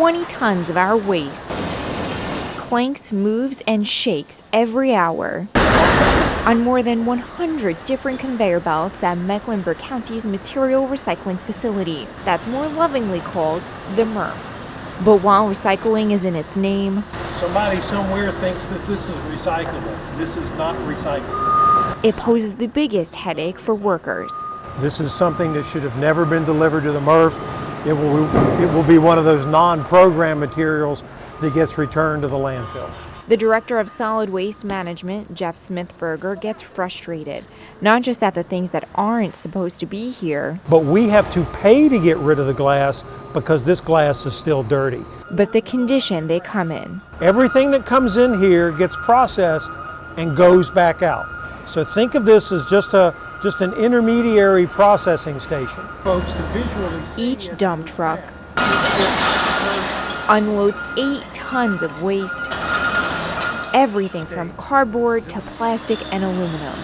20 tons of our waste clanks, moves, and shakes every hour on more than 100 different conveyor belts at Mecklenburg County's material recycling facility that's more lovingly called the MRF. But while recycling is in its name, somebody somewhere thinks that this is recyclable. This is not recyclable. It poses the biggest headache for workers. This is something that should have never been delivered to the MRF. It will be one of those non-program materials that gets returned to the landfill. The director of solid waste management, Jeff Smithberger, gets frustrated, not just at the things that aren't supposed to be here, but we have to pay to get rid of the glass because this glass is still dirty. But the condition they come in. Everything that comes in here gets processed and goes back out. So think of this as just an intermediary processing station. Folks, to visually see each dump truck unloads 8 tons of waste, everything from cardboard to plastic and aluminum.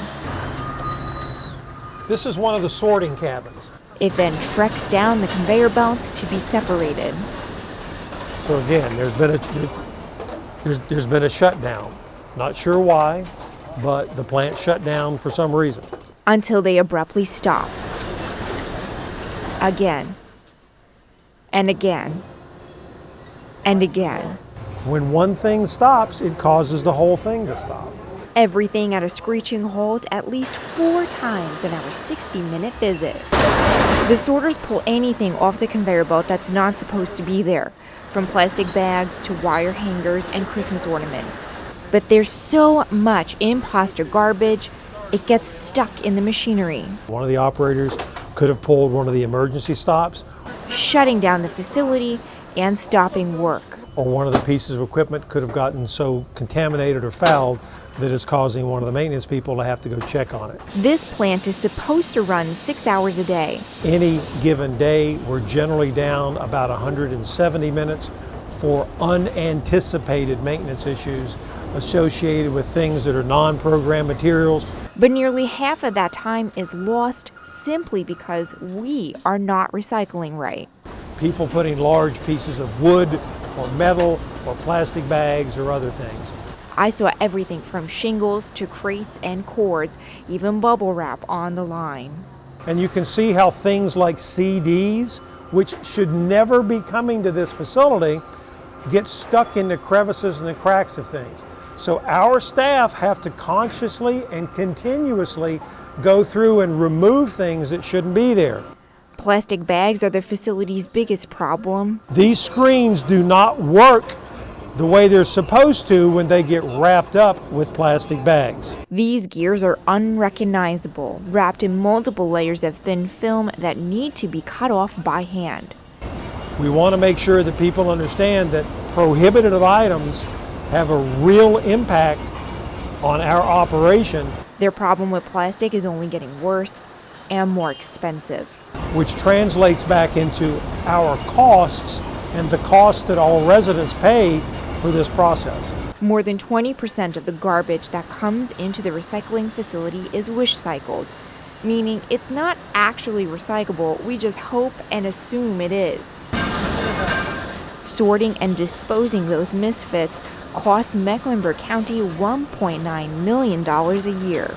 This is one of the sorting cabins. It then treks down the conveyor belts to be separated. So again, there's been a shutdown. Not sure why, but the plant shut down for some reason. Until they abruptly stop. Again. And again. And again. When one thing stops, it causes the whole thing to stop. Everything at a screeching halt at least 4 times in our 60-minute visit. The sorters pull anything off the conveyor belt that's not supposed to be there, from plastic bags to wire hangers and Christmas ornaments. But there's so much imposter garbage, it gets stuck in the machinery. One of the operators could have pulled one of the emergency stops, shutting down the facility and stopping work. Or one of the pieces of equipment could have gotten so contaminated or fouled that it's causing one of the maintenance people to have to go check on it. This plant is supposed to run 6 hours a day. Any given day, we're generally down about 170 minutes for unanticipated maintenance issues associated with things that are non-program materials. But nearly half of that time is lost simply because we are not recycling right. People putting large pieces of wood or metal or plastic bags or other things. I saw everything from shingles to crates and cords, even bubble wrap on the line. And you can see how things like CDs, which should never be coming to this facility, get stuck in the crevices and the cracks of things. So our staff have to consciously and continuously go through and remove things that shouldn't be there. Plastic bags are the facility's biggest problem. These screens do not work the way they're supposed to when they get wrapped up with plastic bags. These gears are unrecognizable, wrapped in multiple layers of thin film that need to be cut off by hand. We want to make sure that people understand that prohibitive items have a real impact on our operation. Their problem with plastic is only getting worse and more expensive, which translates back into our costs and the cost that all residents pay for this process. More than 20% of the garbage that comes into the recycling facility is wish cycled, meaning it's not actually recyclable, we just hope and assume it is. Sorting and disposing those misfits costs Mecklenburg County $1.9 million a year.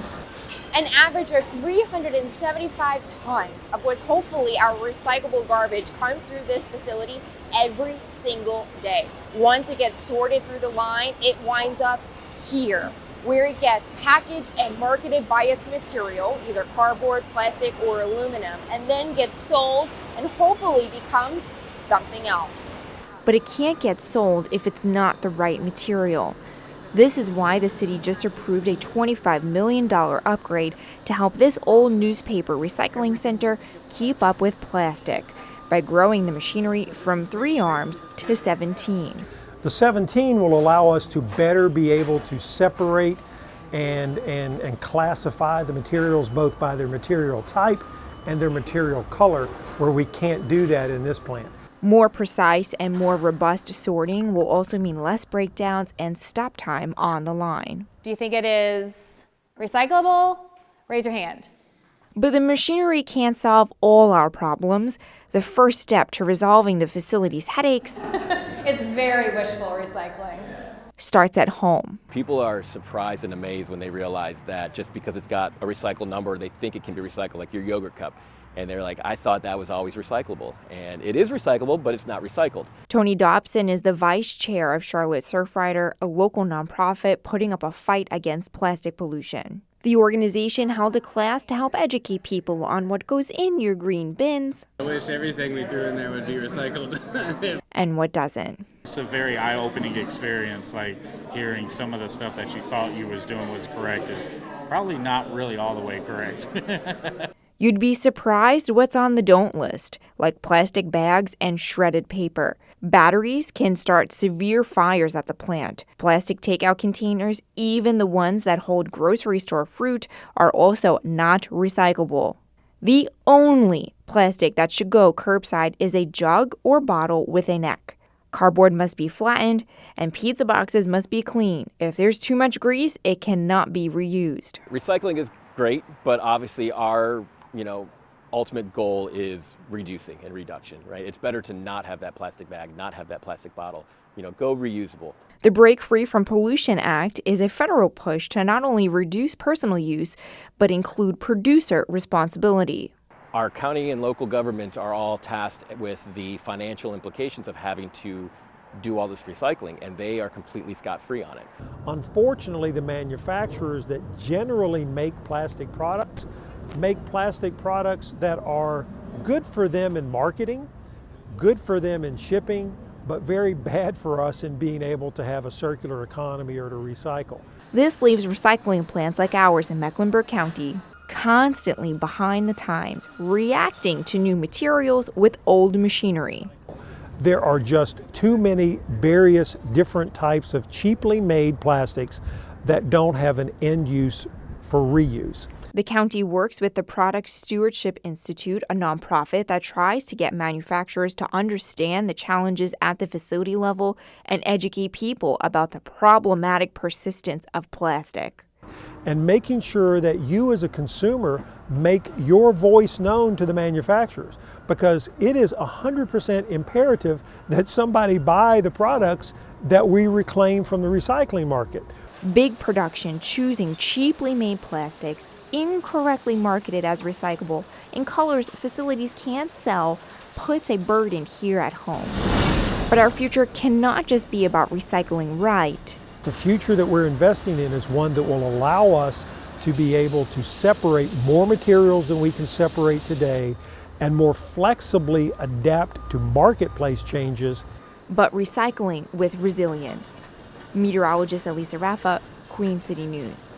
An average of 375 tons of what's hopefully our recyclable garbage comes through this facility every single day. Once it gets sorted through the line, it winds up here, where it gets packaged and marketed by its material, either cardboard, plastic, or aluminum, and then gets sold and hopefully becomes something else. But it can't get sold if it's not the right material. This is why the city just approved a $25 million upgrade to help this old newspaper recycling center keep up with plastic by growing the machinery from 3 arms to 17. The 17 will allow us to better be able to separate and classify the materials both by their material type and their material color, where we can't do that in this plant. More precise and more robust sorting will also mean less breakdowns and stop time on the line. Do you think it is recyclable? Raise your hand. But the machinery can't solve all our problems. The first step to resolving the facility's headaches It's very wishful recycling. Starts at home. People are surprised and amazed when they realize that just because it's got a recycle number, they think it can be recycled, like your yogurt cup. And they're like, I thought that was always recyclable. And it is recyclable, but it's not recycled. Tony Dobson is the vice chair of Charlotte Surfrider, a local nonprofit putting up a fight against plastic pollution. The organization held a class to help educate people on what goes in your green bins. I wish everything we threw in there would be recycled. And what doesn't. It's a very eye-opening experience, like hearing some of the stuff that you thought you was doing was correct is probably not really all the way correct. You'd be surprised what's on the don't list, like plastic bags and shredded paper. Batteries can start severe fires at the plant. Plastic takeout containers, even the ones that hold grocery store fruit, are also not recyclable. The only plastic that should go curbside is a jug or bottle with a neck. Cardboard must be flattened, and pizza boxes must be clean. If there's too much grease, it cannot be reused. Recycling is great, but obviously our ultimate goal is reducing and reduction, right? It's better to not have that plastic bag, not have that plastic bottle, go reusable. The Break Free from Pollution Act is a federal push to not only reduce personal use, but include producer responsibility. Our county and local governments are all tasked with the financial implications of having to do all this recycling, and they are completely scot-free on it. Unfortunately, the manufacturers that generally make plastic products that are good for them in marketing, good for them in shipping, but very bad for us in being able to have a circular economy or to recycle. This leaves recycling plants like ours in Mecklenburg County constantly behind the times, reacting to new materials with old machinery. There are just too many various different types of cheaply made plastics that don't have an end use for reuse. The county works with the Product Stewardship Institute, a nonprofit that tries to get manufacturers to understand the challenges at the facility level and educate people about the problematic persistence of plastic. And making sure that you as a consumer make your voice known to the manufacturers, because it is 100% imperative that somebody buy the products that we reclaim from the recycling market. Big production choosing cheaply made plastics, incorrectly marketed as recyclable, in colors facilities can't sell, puts a burden here at home. But our future cannot just be about recycling right. The future that we're investing in is one that will allow us to be able to separate more materials than we can separate today and more flexibly adapt to marketplace changes. But recycling with resilience. Meteorologist Elisa Raffa, Queen City News.